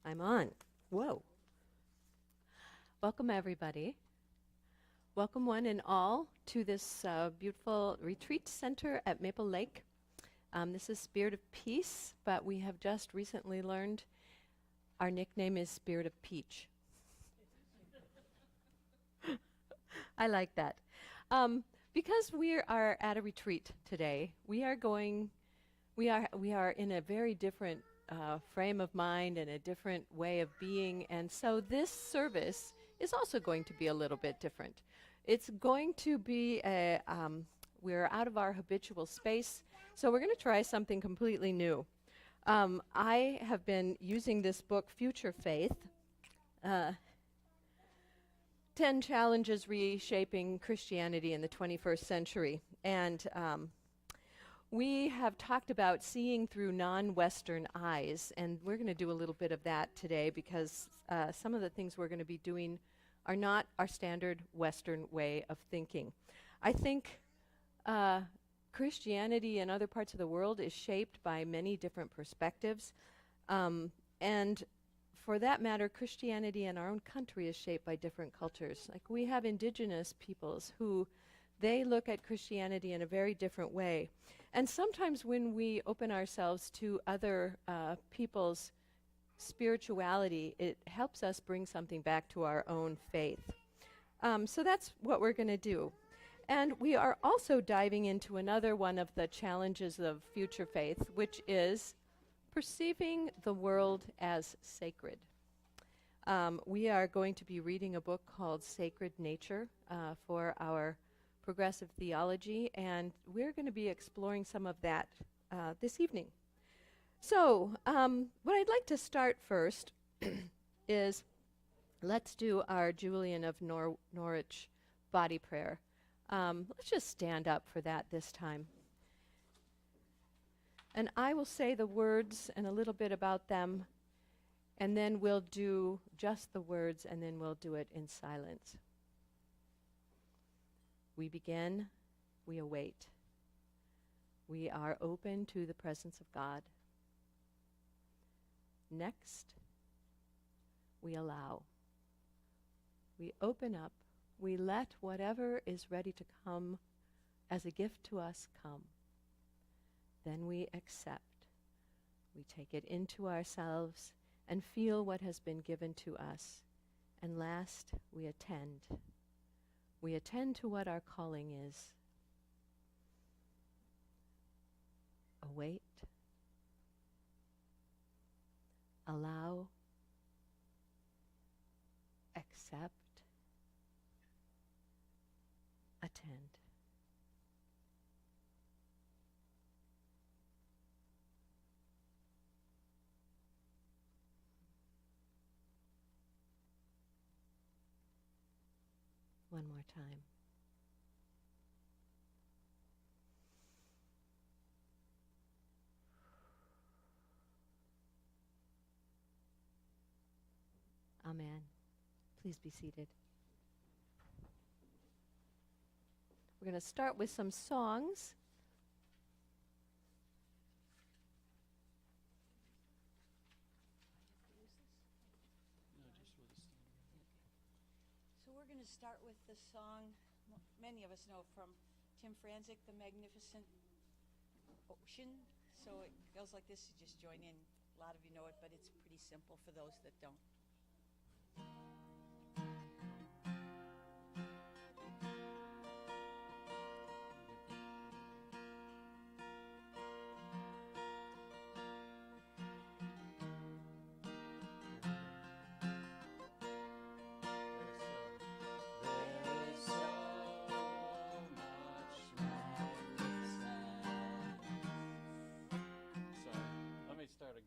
I'm on. Whoa. Welcome, everybody. Welcome, one and all, to this beautiful retreat center at Maple Lake. This is Spirit of Peace, but we have just recently learned our nickname is Spirit of Peach. I like that. Because we are at a retreat today, we are in a very different frame of mind and a different way of being, and so this service is also going to be a little bit different. It's going to be we're out of our habitual space, so we're going to try something completely new. I have been using this book, Future Faith, 10 Challenges Reshaping Christianity in the 21st Century, and we have talked about seeing through non-Western eyes, and we're going to do a little bit of that today because some of the things we're going to be doing are not our standard Western way of thinking. I think Christianity in other parts of the world is shaped by many different perspectives, and for that matter, Christianity in our own country is shaped by different cultures. Like we have indigenous peoples who they look at Christianity in a very different way. And sometimes when we open ourselves to other people's spirituality, it helps us bring something back to our own faith. So that's what we're going to do. And we are also diving into another one of the challenges of future faith, which is perceiving the world as sacred. We are going to be reading a book called Sacred Nature for our progressive theology, and we're going to be exploring some of that this evening. So, what I'd like to start first is let's do our Julian of Norwich body prayer. Let's just stand up for that this time. And I will say the words and a little bit about them, and then we'll do just the words, and then we'll do it in silence. We begin, we await. We are open to the presence of God. Next, we allow. We open up. We let whatever is ready to come as a gift to us come. Then we accept. We take it into ourselves and feel what has been given to us. And last, we attend. We attend to what our calling is. Await. Allow. Accept. Attend. One more time. Amen. Please be seated. We're going to start with some songs. So we're going to start with the song many of us know from Tim Franzik, The Magnificent Ocean. So it goes like this, you just join in. A lot of you know it, but it's pretty simple for those that don't.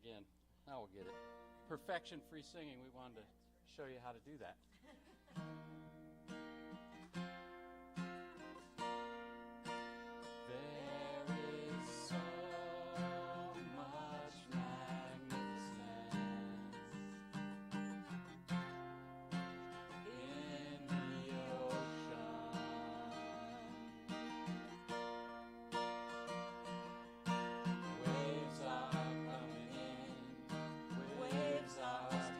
Again, now we'll get it. Perfection-free singing, we wanted to show you how to do that. Waves are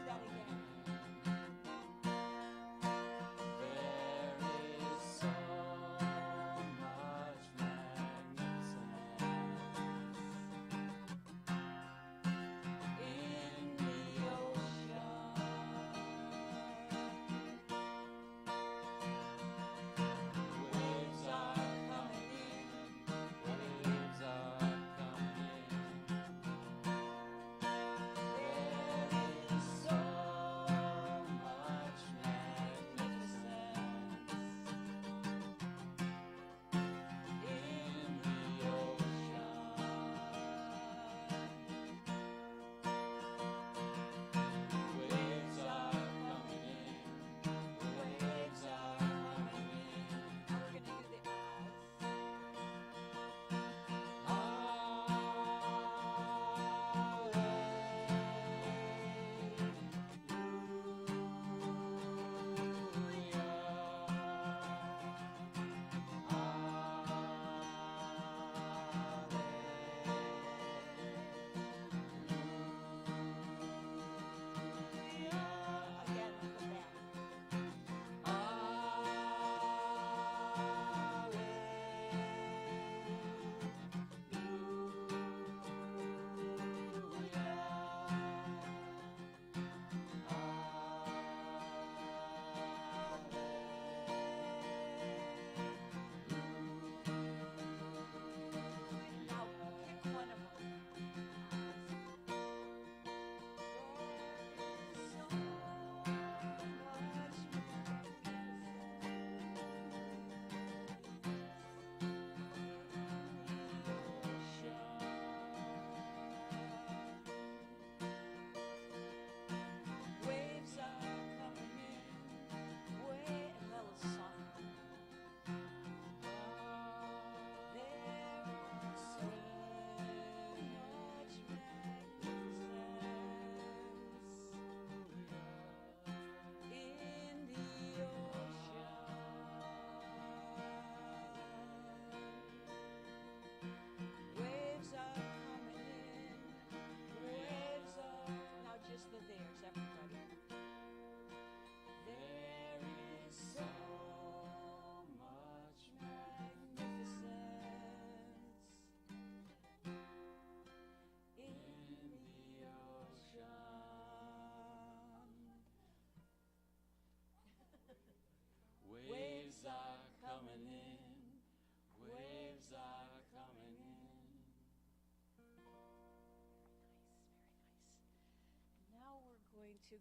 to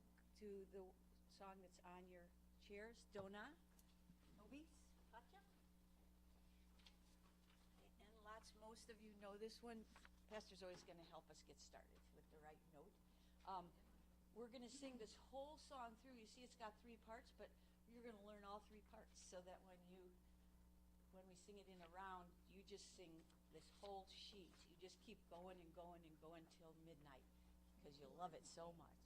the song that's on your chairs, Dona Nobis Pacha. And most of you know this one. Pastor's always going to help us get started with the right note. We're going to sing this whole song through. You see it's got 3 parts, but you're going to learn all 3 parts so that when we sing it in a round, you just sing this whole sheet. You just keep going and going and going till midnight because you love it so much.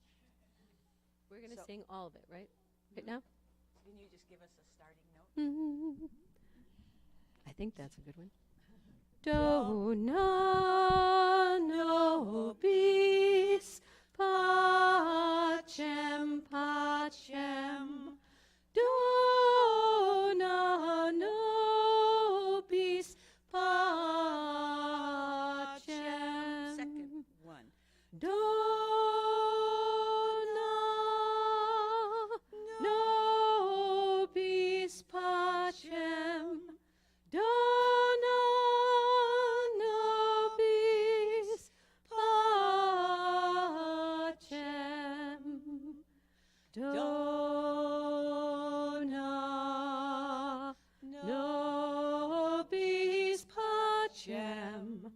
We're going to So- sing all of it, right? Right now? Can you just give us a starting note? I think that's a good one. Dona nobis pacem pacem. Dona nobis pacem. Second one. Dona nobis pacem. Dona nobis pacem. Dona nobis pacem.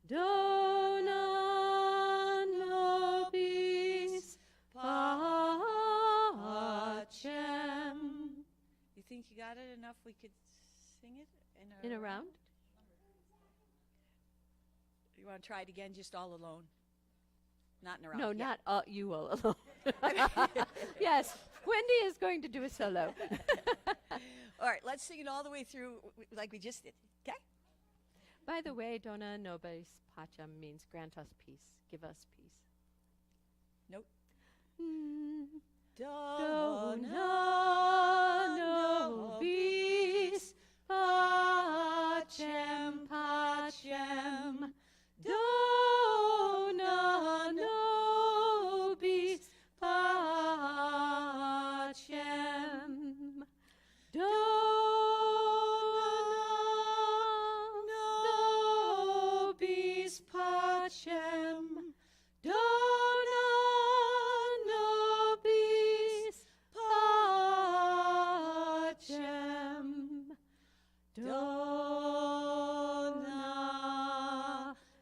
Dona nobis pacem. You think you got it enough? We could sing it In a round? You want to try it again, just all alone? Not in a round. No, Yeah. not you all alone. Yes, Wendy is going to do a solo. All right, let's sing it all the way through like we just did. Okay? By the way, Dona nobis pacem means grant us peace, give us peace. Nope. Dona nobis pacem pacem. Dona nobis pacem. Dona nobis pacem. Dona nobis pacem. Dona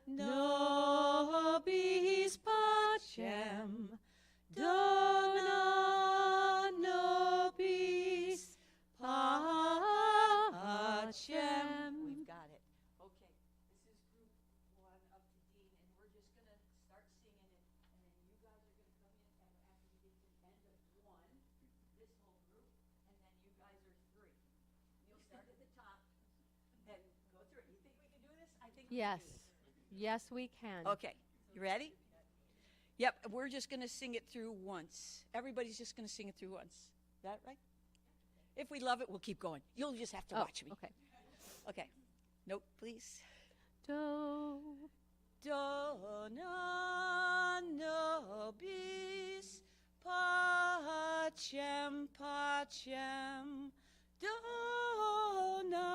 nobis pacem. Dona nobis pacem. We've got it. Okay. This is group 1 up to Dean, and we're just going to start singing it, and then you guys are going to come in after we get to the end of 1, this whole group, and then you guys are 3. You'll start at the top and go through it. You think we can do this? I think we Yes. can do this. Yes, we can. Okay. You ready? Yep. We're just going to sing it through once. Everybody's just going to sing it through once. Is that right? If we love it, we'll keep going. You'll just have to Oh, watch me. okay. Okay. Note, please. Do. Dona nobis pacem pacem. Dona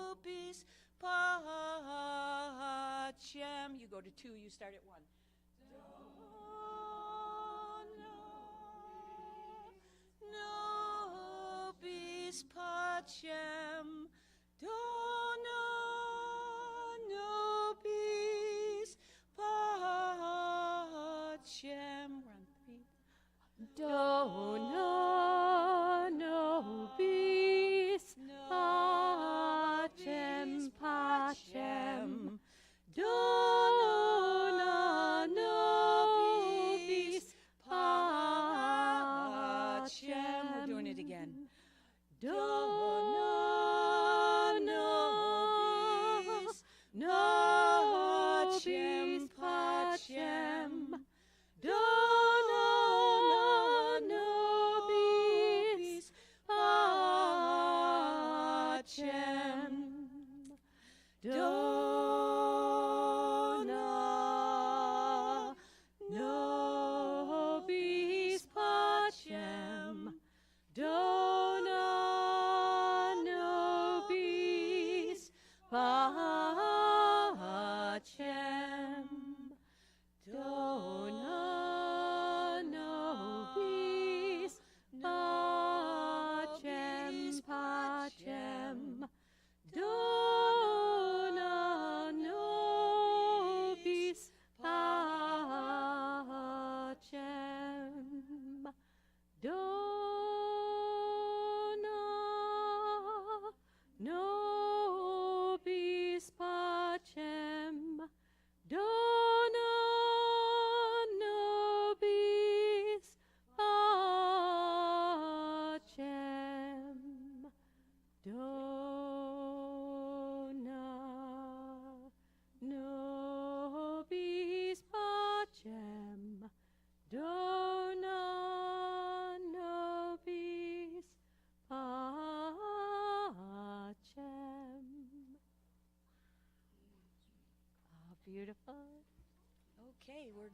nobis pacem. You go to 2, you start at 1. Dona nobis pacem. Dona nobis pacem. We're on 3. Dona nobis pacem pacem. Dona nobis pacem. We're doing it again. Dona nobis nobis pacem. Dona nobis pacem. Dona nobis pacem. Dona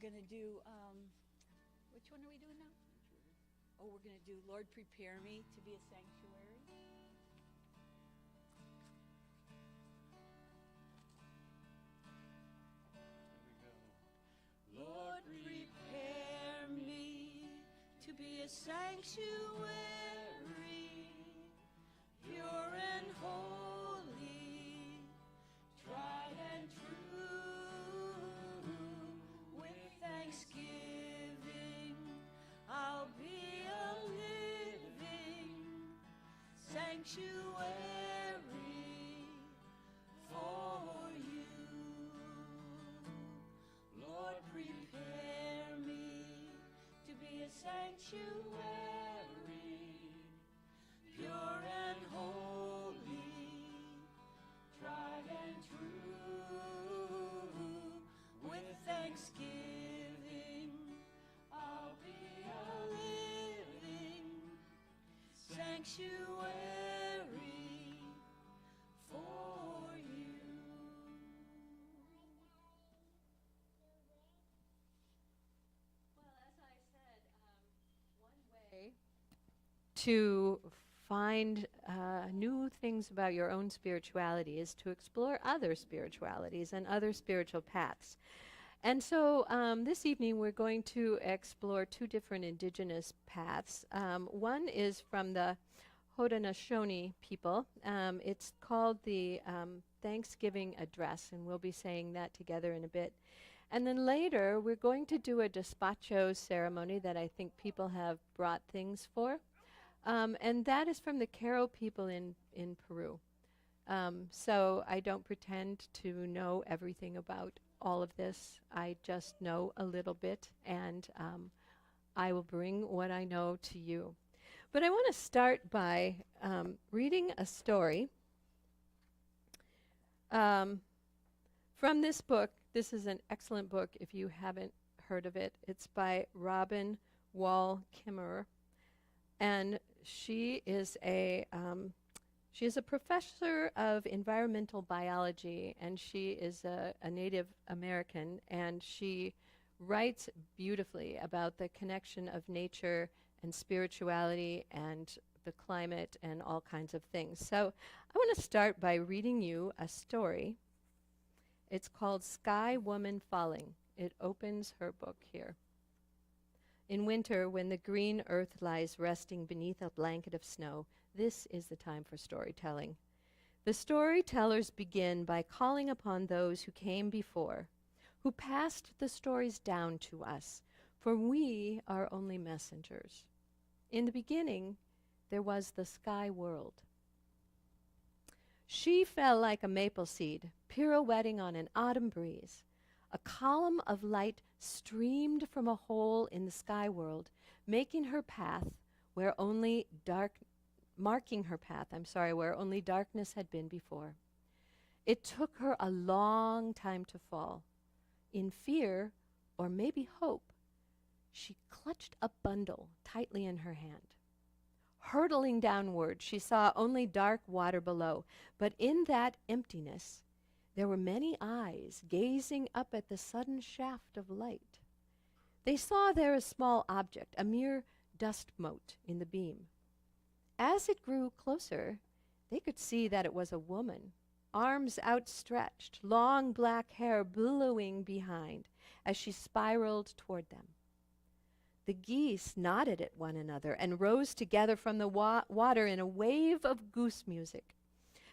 going to do, which one are we doing now? Oh, we're going to do Lord Prepare Me to be a Sanctuary. Here we go. Lord, prepare me to be a sanctuary, pure and holy, tried and true. With thanksgiving, I'll be a living sanctuary for you. Lord, prepare me to be a sanctuary, pure and holy, tried and true. With thanksgiving, I'll be a living sanctuary for you. Well, as I said, one way to find new things about your own spirituality is to explore other spiritualities and other spiritual paths. And so this evening we're going to explore two different indigenous paths. One is from the Haudenosaunee people. It's called the Thanksgiving Address, and we'll be saying that together in a bit. And then later we're going to do a despacho ceremony that I think people have brought things for. And that is from the Q'ero people in Peru. So I don't pretend to know everything about all of this. I just know a little bit, and I will bring what I know to you. But I want to start by reading a story from this book. This is an excellent book if you haven't heard of it. It's by Robin Wall Kimmerer, and she is a professor of environmental biology, and she is a Native American, and she writes beautifully about the connection of nature and spirituality and the climate and all kinds of things. So I want to start by reading you a story. It's called Sky Woman Falling. It opens her book here. In winter, when the green earth lies resting beneath a blanket of snow, this is the time for storytelling. The storytellers begin by calling upon those who came before, who passed the stories down to us, for we are only messengers. In the beginning, there was the sky world. She fell like a maple seed, pirouetting on an autumn breeze. A column of light streamed from a hole in the sky world, making her path where only marking her path, where only darkness had been before. It took her a long time to fall. In fear, or maybe hope, she clutched a bundle tightly in her hand. Hurtling downward, she saw only dark water below, but in that emptiness, there were many eyes gazing up at the sudden shaft of light. They saw there a small object, a mere dust mote in the beam. As it grew closer, they could see that it was a woman, arms outstretched, long black hair billowing behind as she spiraled toward them. The geese nodded at one another and rose together from the water in a wave of goose music.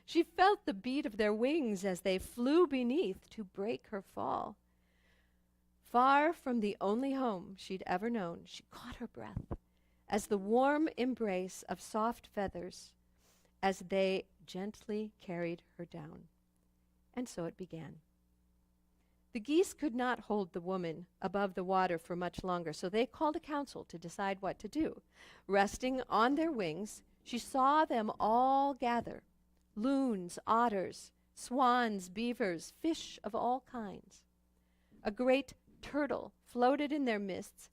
She felt the beat of their wings as they flew beneath to break her fall. Far from the only home she'd ever known, she caught her breath as the warm embrace of soft feathers as they gently carried her down. And so it began. The geese could not hold the woman above the water for much longer, so they called a council to decide what to do. Resting on their wings, she saw them all gather: loons, otters, swans, beavers, fish of all kinds. A great turtle floated in their midst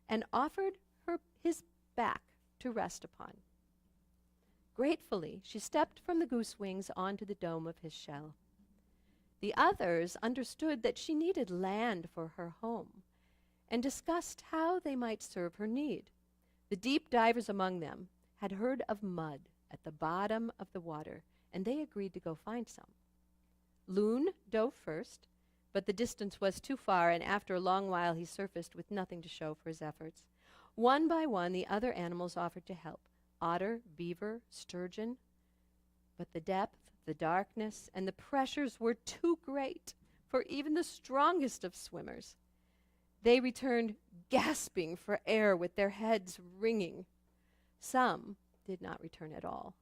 and offered her his back to rest upon. Gratefully, she stepped from the goose wings onto the dome of his shell. The others understood that she needed land for her home, and discussed how they might serve her need. The deep divers among them had heard of mud at the bottom of the water, and they agreed to go find some. Loon dove first, but the distance was too far, and after a long while he surfaced with nothing to show for his efforts. One by one, the other animals offered to help: otter, beaver, sturgeon. But the depth, the darkness, and the pressures were too great for even the strongest of swimmers. They returned gasping for air with their heads ringing. Some did not return at all.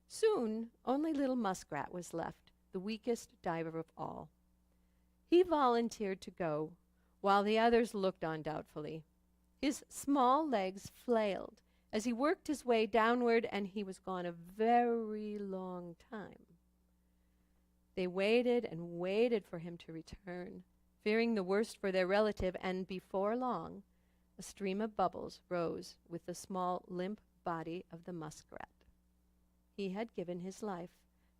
Soon, only little Muskrat was left, the weakest diver of all. He volunteered to go, while the others looked on doubtfully. His small legs flailed as he worked his way downward, and he was gone a very long time. They waited and waited for him to return, fearing the worst for their relative, and before long, a stream of bubbles rose with the small, limp body of the muskrat. He had given his life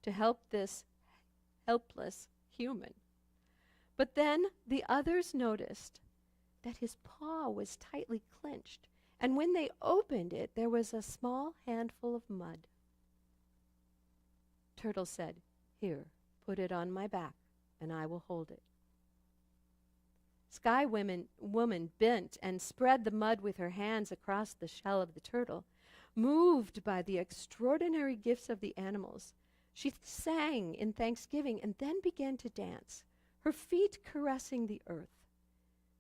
to help this helpless human. But then the others noticed that his paw was tightly clenched, and when they opened it, there was a small handful of mud. Turtle said, "Here, put it on my back, and I will hold it." Sky Woman bent and spread the mud with her hands across the shell of the turtle. Moved by the extraordinary gifts of the animals, she sang in thanksgiving and then began to dance, her feet caressing the earth.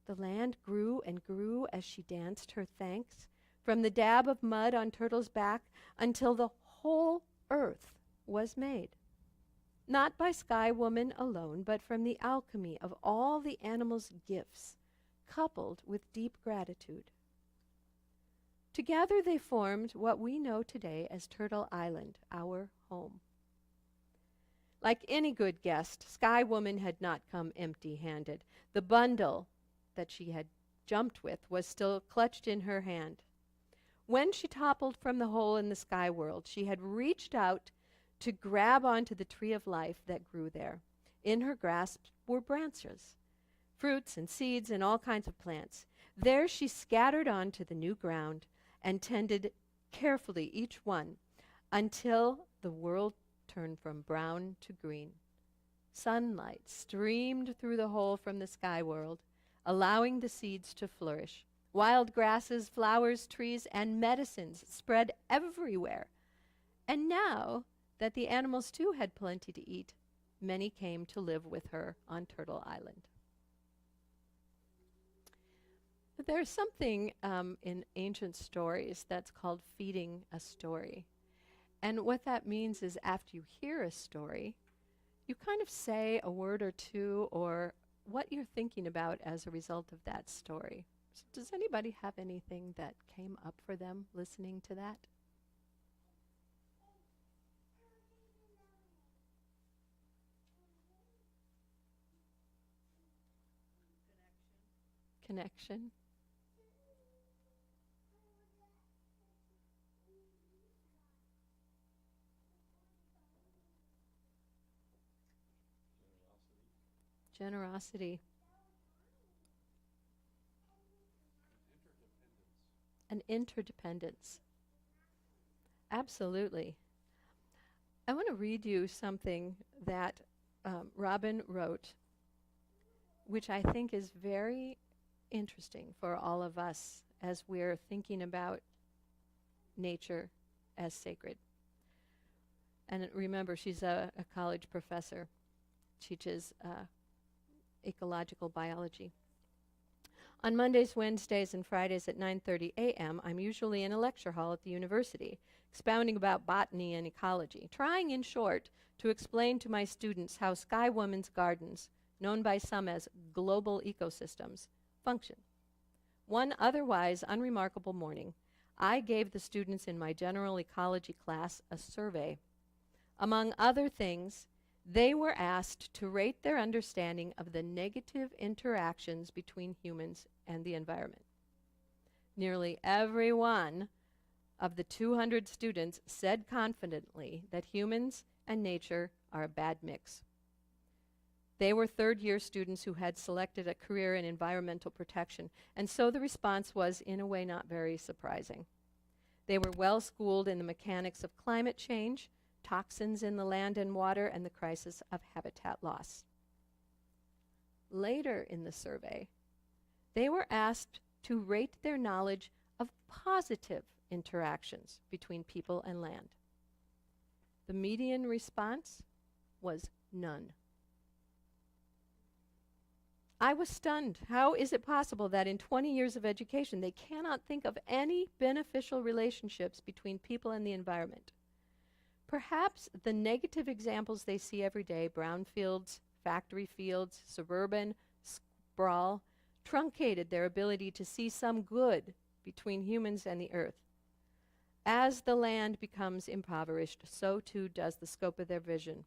The land grew and grew as she danced her thanks, from the dab of mud on Turtle's back until the whole earth was made. Not by Sky Woman alone, but from the alchemy of all the animals' gifts, coupled with deep gratitude. Together they formed what we know today as Turtle Island, our home. Like any good guest, Sky Woman had not come empty-handed. The bundle that she had jumped with was still clutched in her hand. When she toppled from the hole in the sky world, she had reached out to grab onto the tree of life that grew there. In her grasp were branches, fruits and seeds and all kinds of plants. There she scattered onto the new ground and tended carefully each one until the world turned from brown to green. Sunlight streamed through the hole from the sky world, allowing the seeds to flourish. Wild grasses, flowers, trees, and medicines spread everywhere. And now that the animals too had plenty to eat, many came to live with her on Turtle Island. But there's something in ancient stories that's called feeding a story. And what that means is after you hear a story, you kind of say a word or two or what you're thinking about as a result of that story. So does anybody have anything that came up for them listening to that? Connection. Generosity. And interdependence. Absolutely. I want to read you something that Robin wrote, which I think is very interesting for all of us as we're thinking about nature as sacred. And remember, she's a college professor, teaches ecological biology. On Mondays, Wednesdays, and Fridays at 9:30 a.m., I'm usually in a lecture hall at the university, expounding about botany and ecology, trying, in short, to explain to my students how Sky Woman's gardens, known by some as global ecosystems, function. One otherwise unremarkable morning, I gave the students in my general ecology class a survey. Among other things, they were asked to rate their understanding of the negative interactions between humans and the environment. Nearly every one of the 200 students said confidently that humans and nature are a bad mix. They were third-year students who had selected a career in environmental protection, and so the response was, in a way, not very surprising. They were well schooled in the mechanics of climate change, toxins in the land and water, and the crisis of habitat loss. Later in the survey, they were asked to rate their knowledge of positive interactions between people and land. The median response was none. I was stunned. How is it possible that in 20 years of education they cannot think of any beneficial relationships between people and the environment? Perhaps the negative examples they see every day, brownfields, factory fields, suburban sprawl, truncated their ability to see some good between humans and the earth. As the land becomes impoverished, so too does the scope of their vision.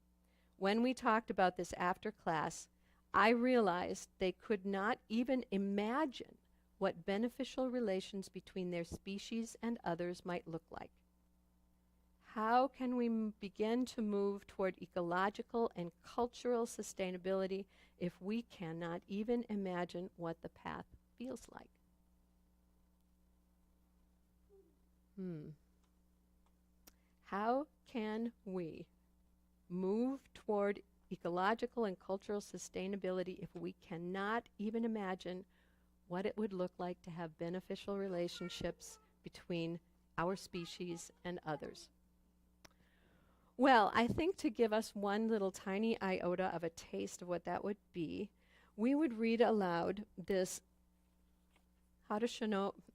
When we talked about this after class, I realized they could not even imagine what beneficial relations between their species and others might look like. How can we begin to move toward ecological and cultural sustainability if we cannot even imagine what the path feels like? How can we move toward ecological and cultural sustainability if we cannot even imagine what it would look like to have beneficial relationships between our species and others? Well, I think to give us one little tiny iota of a taste of what that would be, we would read aloud this Haudenosaunee,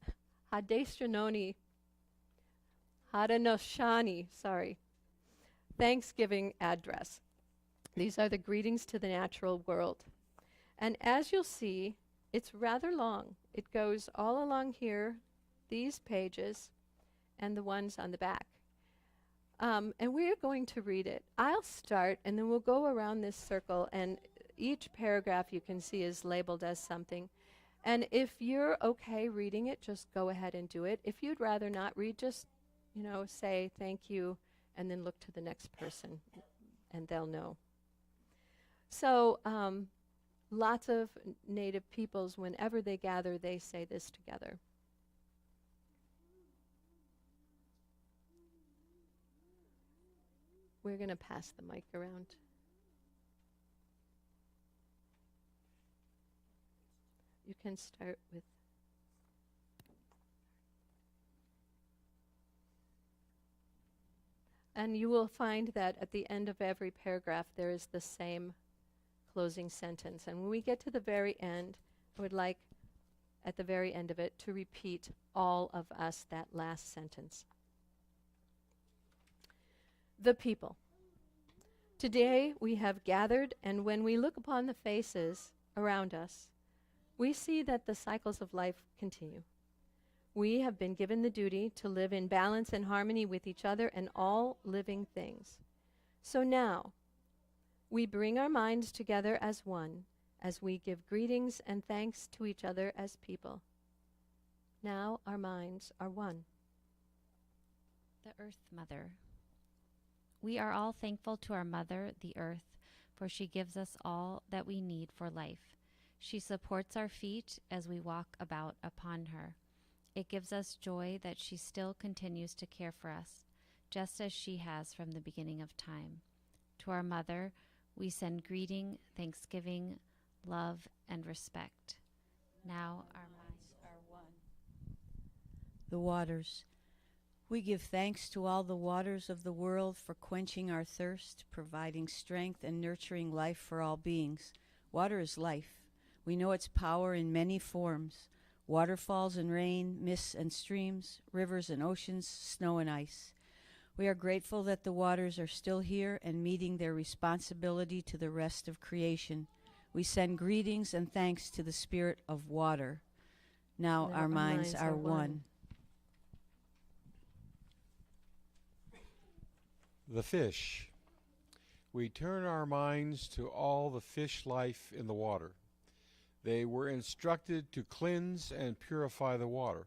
Thanksgiving address. These are the greetings to the natural world. And as you'll see, it's rather long. It goes all along here, these pages, and the ones on the back. And we're going to read it. I'll start, and then we'll go around this circle, and each paragraph you can see is labeled as something. And if you're okay reading it, just go ahead and do it. If you'd rather not read, just, say thank you, and then look to the next person, and they'll know. So lots of Native peoples, whenever they gather, they say this together. We're going to pass the mic around. You can start with... And you will find that at the end of every paragraph there is the same closing sentence. And when we get to the very end, I would like, at the very end of it, to repeat all of us that last sentence. The people. Today we have gathered, and when we look upon the faces around us, we see that the cycles of life continue. We have been given the duty to live in balance and harmony with each other and all living things. So now, we bring our minds together as one, as we give greetings and thanks to each other as people. Now our minds are one. The Earth Mother. We are all thankful to our mother, the earth, for she gives us all that we need for life. She supports our feet as we walk about upon her. It gives us joy that she still continues to care for us, just as she has from the beginning of time. To our mother, we send greeting, thanksgiving, love, and respect. Now our minds are one. The waters. We give thanks to all the waters of the world for quenching our thirst, providing strength, and nurturing life for all beings. Water is life. We know its power in many forms. Waterfalls and rain, mists and streams, rivers and oceans, snow and ice. We are grateful that the waters are still here and meeting their responsibility to the rest of creation. We send greetings and thanks to the spirit of water. Now our minds are one. The fish. We turn our minds to all the fish life in the water. They were instructed to cleanse and purify the water.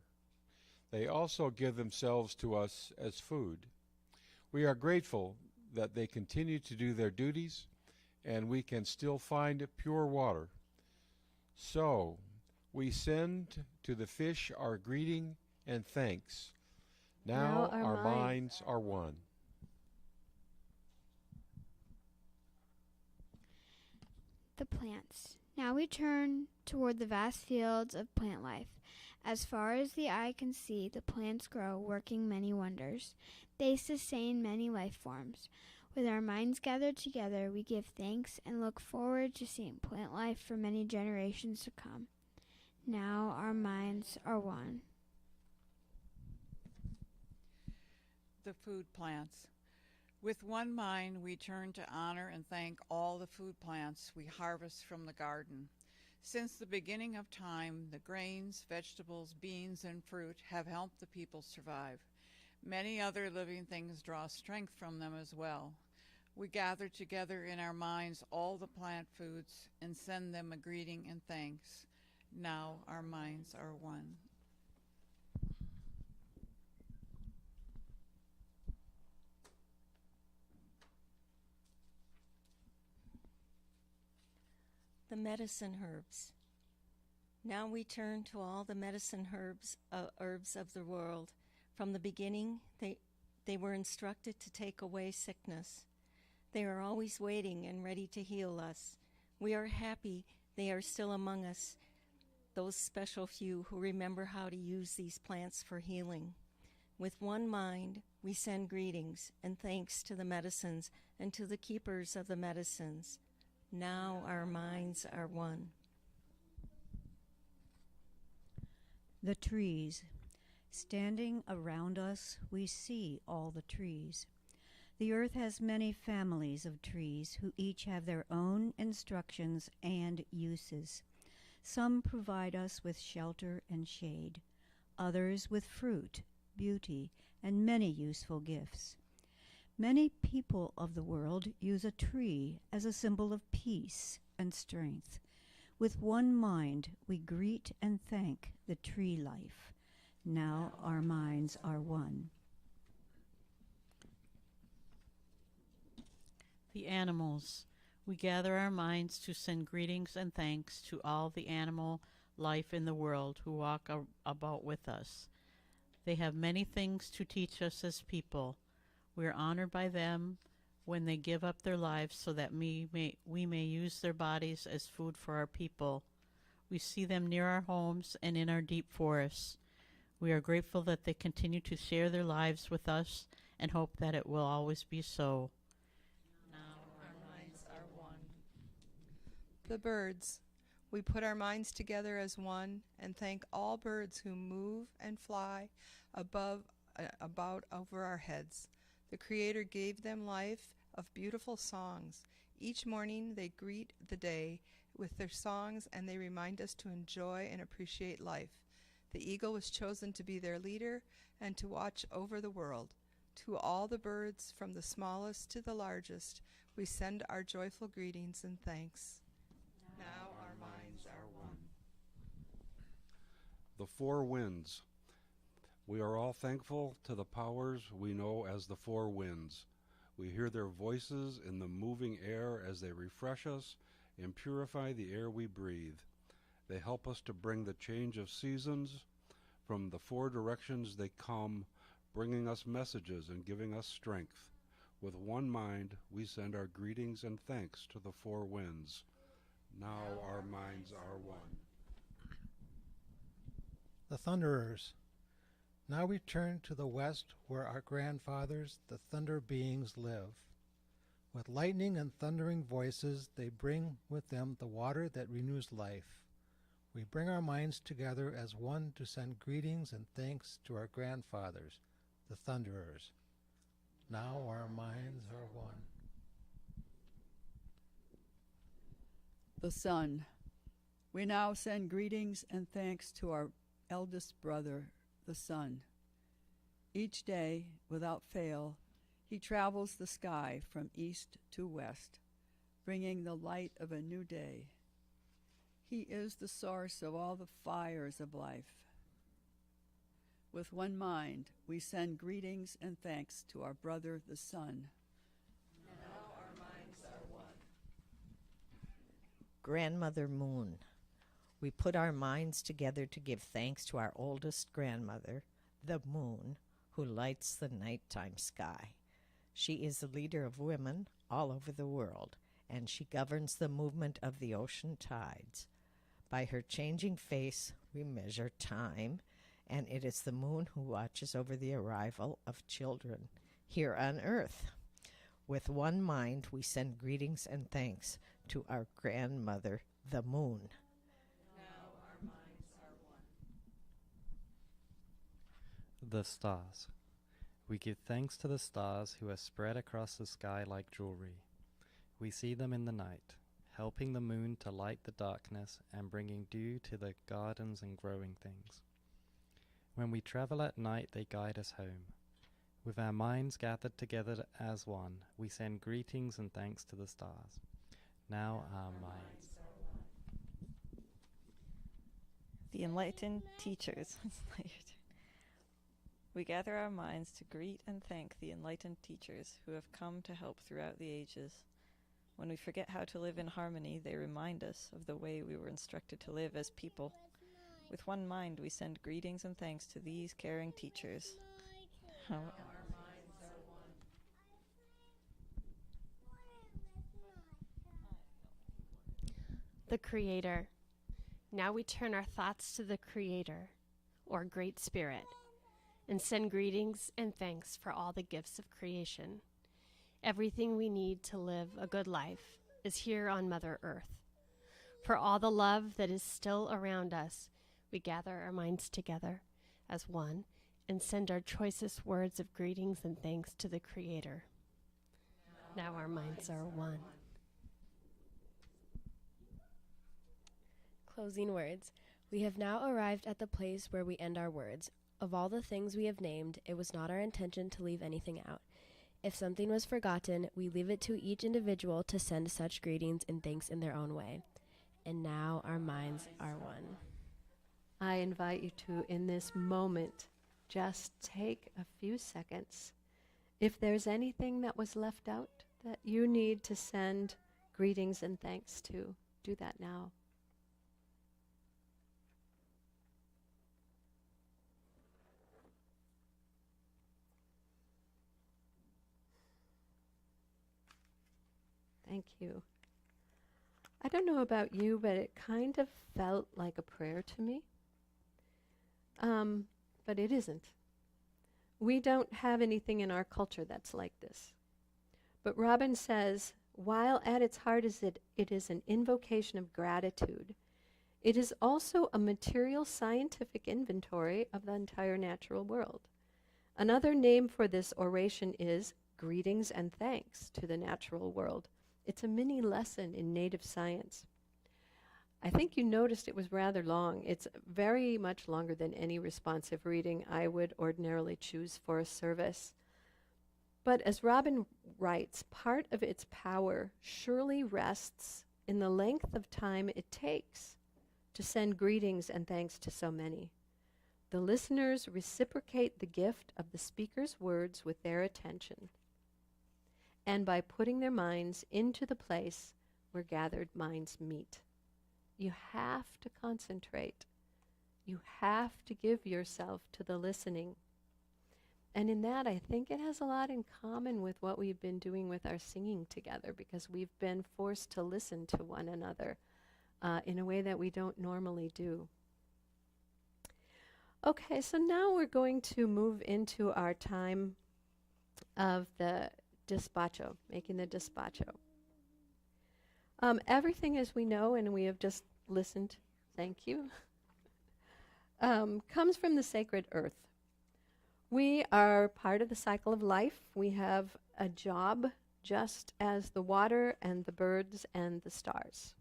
They also give themselves to us as food. We are grateful that they continue to do their duties and we can still find pure water. So, we send to the fish our greeting and thanks. Now our minds are one. The plants. Now we turn toward the vast fields of plant life. As far as the eye can see, the plants grow, working many wonders. They sustain many life forms. With our minds gathered together, we give thanks and look forward to seeing plant life for many generations to come. Now our minds are one. The food plants. With one mind, we turn to honor and thank all the food plants we harvest from the garden. Since the beginning of time, the grains, vegetables, beans, and fruit have helped the people survive. Many other living things draw strength from them as well. We gather together in our minds all the plant foods and send them a greeting and thanks. Now our minds are one. The medicine herbs. Now we turn to all the medicine herbs, herbs of the world. From the beginning, they were instructed to take away sickness. They are always waiting and ready to heal us. We are happy they are still among us, those special few who remember how to use these plants for healing. With one mind, we send greetings and thanks to the medicines and to the keepers of the medicines. Now our minds are one. The trees. Standing around us, we see all the trees. The earth has many families of trees who each have their own instructions and uses. Some provide us with shelter and shade, others with fruit, beauty, and many useful gifts. Many people of the world use a tree as a symbol of peace and strength. With one mind, we greet and thank the tree life. Now our minds are one. The animals. We gather our minds to send greetings and thanks to all the animal life in the world who walk about with us. They have many things to teach us as people. We are honored by them when they give up their lives so that we may use their bodies as food for our people. We see them near our homes and in our deep forests. We are grateful that they continue to share their lives with us and hope that it will always be so. Now our minds are one. The birds. We put our minds together as one and thank all birds who move and fly about over our heads. The Creator gave them life of beautiful songs. Each morning they greet the day with their songs and they remind us to enjoy and appreciate life. The eagle was chosen to be their leader and to watch over the world. To all the birds, from the smallest to the largest, we send our joyful greetings and thanks. Now our minds are one. The four winds. We are all thankful to the powers we know as the four winds. We hear their voices in the moving air as they refresh us and purify the air we breathe. They help us to bring the change of seasons. From the four directions they come, bringing us messages and giving us strength. With one mind, we send our greetings and thanks to the four winds. Now our minds are one. The Thunderers. Now we turn to the west where our grandfathers, the thunder beings, live. With lightning and thundering voices, they bring with them the water that renews life. We bring our minds together as one to send greetings and thanks to our grandfathers, the Thunderers. Now our minds are one. The sun. We now send greetings and thanks to our eldest brother, the sun. Each day, without fail, he travels the sky from east to west, bringing the light of a new day. He is the source of all the fires of life. With one mind, we send greetings and thanks to our brother, the sun. Now our minds are one. Grandmother Moon. We put our minds together to give thanks to our oldest grandmother, the moon, who lights the nighttime sky. She is the leader of women all over the world, and she governs the movement of the ocean tides. By her changing face, we measure time, and it is the moon who watches over the arrival of children here on earth. With one mind, we send greetings and thanks to our grandmother, the moon. The stars. We give thanks to the stars who are spread across the sky like jewelry. We see them in the night, helping the moon to light the darkness and bringing dew to the gardens and growing things. When we travel at night, they guide us home. With our minds gathered together as one, we send greetings and thanks to the stars. Now our minds. The enlightened teachers. We gather our minds to greet and thank the enlightened teachers who have come to help throughout the ages. When we forget how to live in harmony, they remind us of the way we were instructed to live as people. With one mind, we send greetings and thanks to these caring teachers. The Creator. Now we turn our thoughts to the Creator, or Great Spirit, and send greetings and thanks for all the gifts of creation. Everything we need to live a good life is here on Mother Earth. For all the love that is still around us, we gather our minds together as one and send our choicest words of greetings and thanks to the Creator. Now our minds are one. Closing words. We have now arrived at the place where we end our words. Of all the things we have named, it was not our intention to leave anything out. If something was forgotten, we leave it to each individual to send such greetings and thanks in their own way. And now our minds are one. I invite you to, in this moment, just take a few seconds. If there's anything that was left out that you need to send greetings and thanks to, do that now. Thank you. I don't know about you, but it kind of felt like a prayer to me. But it isn't. We don't have anything in our culture that's like this. But Robin says, while at its heart it is an invocation of gratitude, it is also a material scientific inventory of the entire natural world. Another name for this oration is greetings and thanks to the natural world. It's a mini lesson in native science. I think you noticed it was rather long. It's very much longer than any responsive reading I would ordinarily choose for a service. But as Robin writes, part of its power surely rests in the length of time it takes to send greetings and thanks to so many. The listeners reciprocate the gift of the speaker's words with their attention, and by putting their minds into the place where gathered minds meet. You have to concentrate. You have to give yourself to the listening. And in that, I think it has a lot in common with what we've been doing with our singing together, because we've been forced to listen to one another in a way that we don't normally do. Okay, so now we're going to move into our time of the despacho, making the despacho. Everything, as we know, and we have just listened, thank you, comes from the sacred earth. We are part of the cycle of life. We have a job just as the water and the birds and the stars.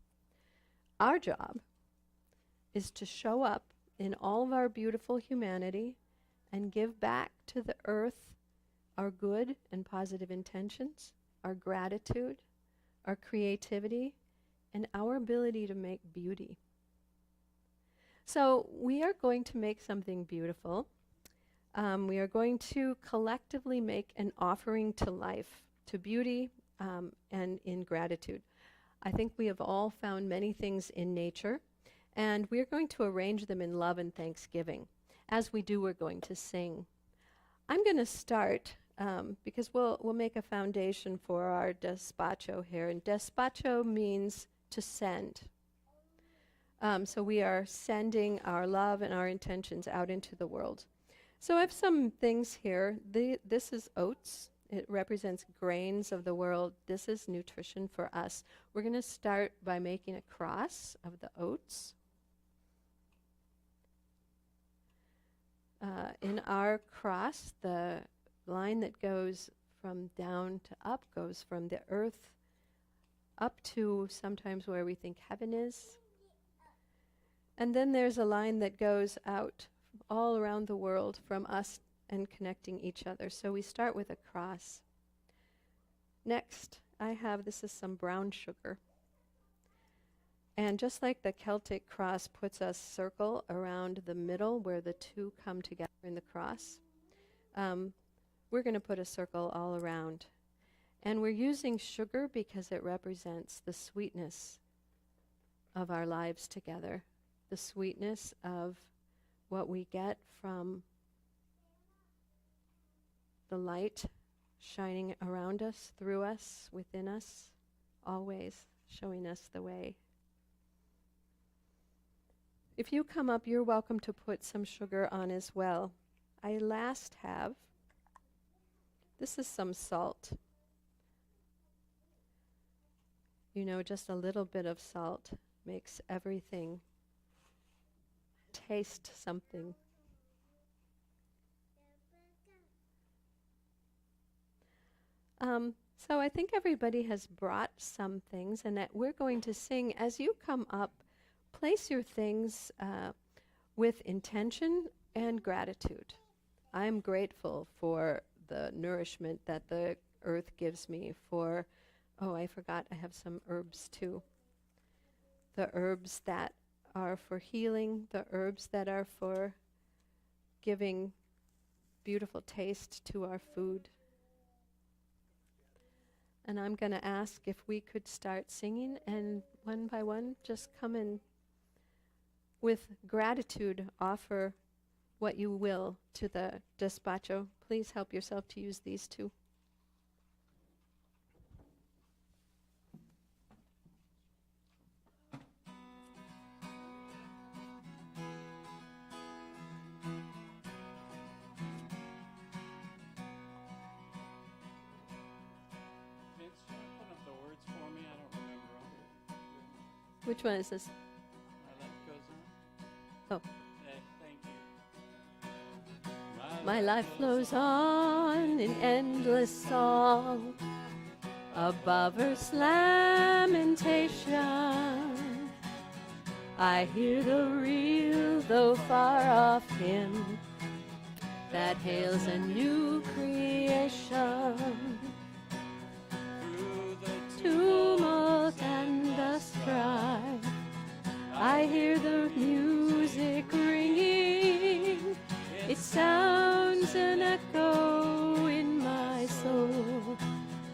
Our job is to show up in all of our beautiful humanity and give back to the earth our good and positive intentions, our gratitude, our creativity, and our ability to make beauty. So we are going to make something beautiful. We are going to collectively make an offering to life, to beauty, and in gratitude. I think we have all found many things in nature, and we're going to arrange them in love and thanksgiving. As we do, we're going to sing. I'm going to start because we'll make a foundation for our despacho here, and despacho means to send. So we are sending our love and our intentions out into the world. So I have some things here. This is oats. It represents grains of the world. This is nutrition for us. We're going to start by making a cross of the oats. In our cross, the line that goes from down to up goes from the earth up to sometimes where we think heaven is. And then there's a line that goes out all around the world from us and connecting each other. So we start with a cross. Next, this is some brown sugar. And just like the Celtic cross puts a circle around the middle where the two come together in the cross, we're going to put a circle all around. And we're using sugar because it represents the sweetness of our lives together, the sweetness of what we get from the light shining around us, through us, within us, always showing us the way. If you come up, you're welcome to put some sugar on as well. I last have, this is some salt. You know, just a little bit of salt makes everything taste something. So I think everybody has brought some things, and that we're going to sing. As you come up, place your things with intention and gratitude. I'm grateful for the nourishment that the earth gives me, for, oh, I forgot, I have some herbs too. The herbs that are for healing, the herbs that are for giving beautiful taste to our food. And I'm going to ask if we could start singing, and one by one, just come and with gratitude offer what you will to the despacho. Please help yourself to use these two. Which one is this? My life goes Oh. on. Thank you. My life flows on in endless song above earth's lamentation. I hear the real, though far off hymn that hails a new creation. Through the tumult and the strife, I hear the music ringing. It sounds an echo in my soul.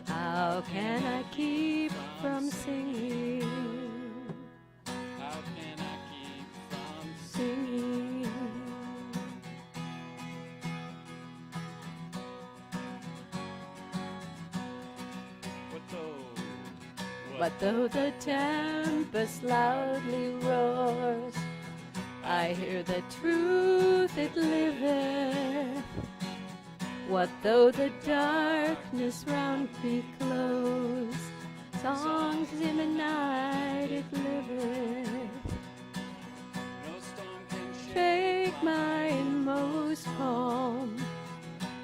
How can I keep from singing? How can I keep from Singing. But though the tempest loudly roars, I hear the truth it liveth. What though the darkness round me close, songs in the night it liveth. Shake my inmost calm,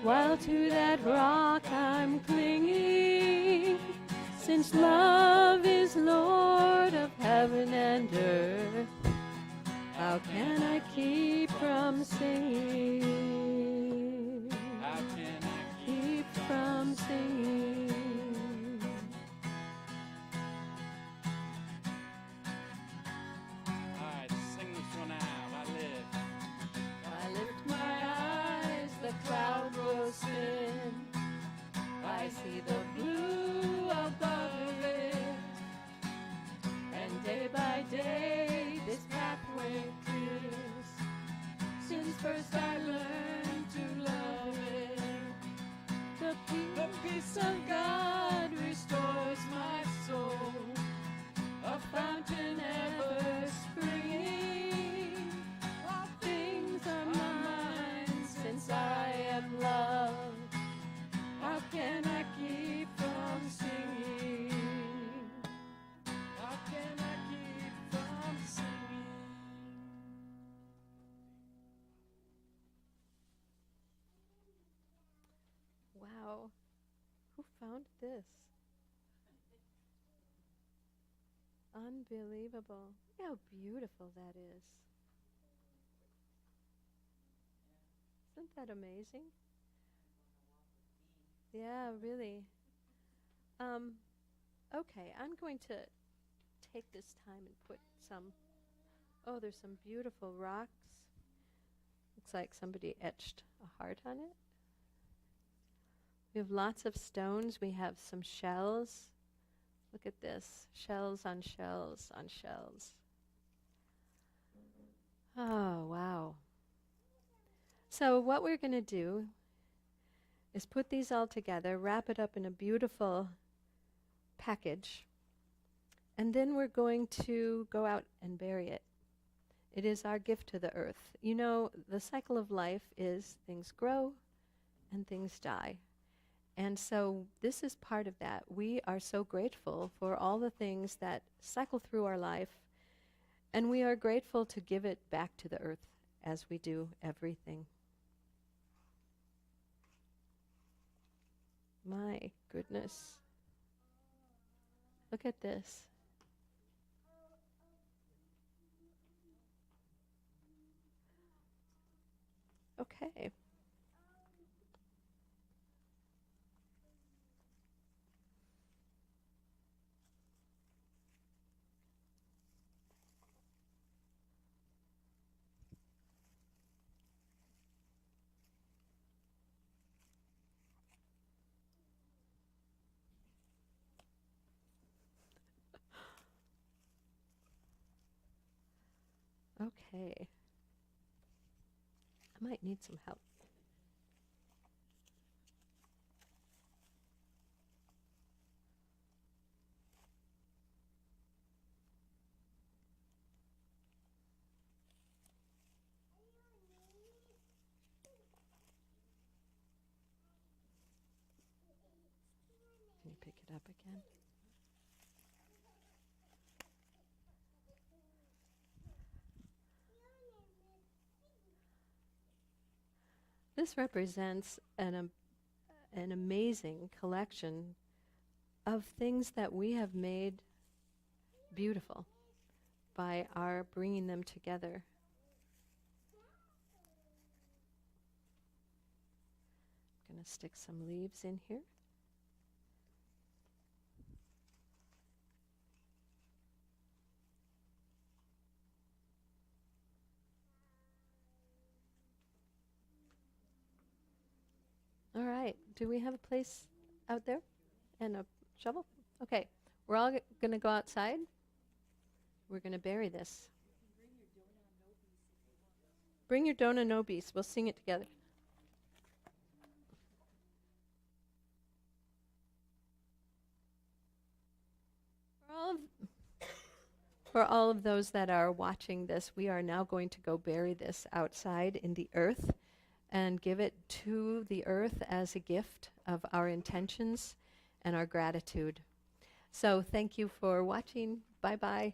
while to that rock I'm clinging. Since love is Lord of heaven and earth, how can I keep from singing? How can I Keep from singing. Alright, sing this one out. I lift my eyes, the cloud grows thin. I see the blue above it. grace of God restores my soul, a fountain ever springing. All things are mine since I am loved. How can I keep from singing? How can I keep from singing? Wow. Who found this? Unbelievable. Look how beautiful that is. Isn't that amazing? Yeah, really. Okay, I'm going to take this time and put some, oh, there's some beautiful rocks. Looks like somebody etched a heart on it. We have lots of stones. We have some shells. Look at this. Shells on shells on shells. Oh, wow. So what we're going to do is put these all together, wrap it up in a beautiful package, and then we're going to go out and bury it. It is our gift to the earth. You know, the cycle of life is things grow and things die. And so this is part of that. We are so grateful for all the things that cycle through our life, and we are grateful to give it back to the earth as we do everything. My goodness. Look at this. Okay. Okay. I might need some help. Can you pick it up again? This represents an amazing collection of things that we have made beautiful by our bringing them together. I'm going to stick some leaves in here. All right. Do we have a place out there and a shovel? Okay. We're all going to go outside. We're going to bury this. Bring your Dona Nobis. We'll sing it together. For all of those that are watching this, we are now going to go bury this outside in the earth and give it to the earth as a gift of our intentions and our gratitude. So thank you for watching. Bye-bye.